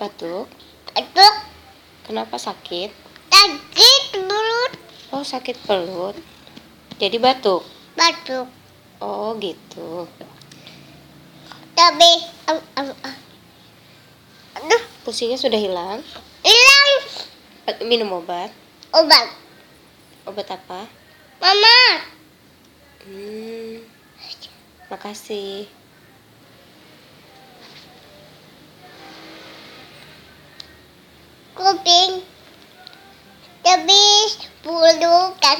Batuk? Batuk. Kenapa sakit? Sakit mulut. Oh, sakit perut. Jadi batuk? Batuk. Oh, gitu. Tapi, aduh, Pusingnya sudah hilang? hilang. Minum obat? Obat. Obat apa? Mama. Makasih. Kuping. Tapi, pulukan.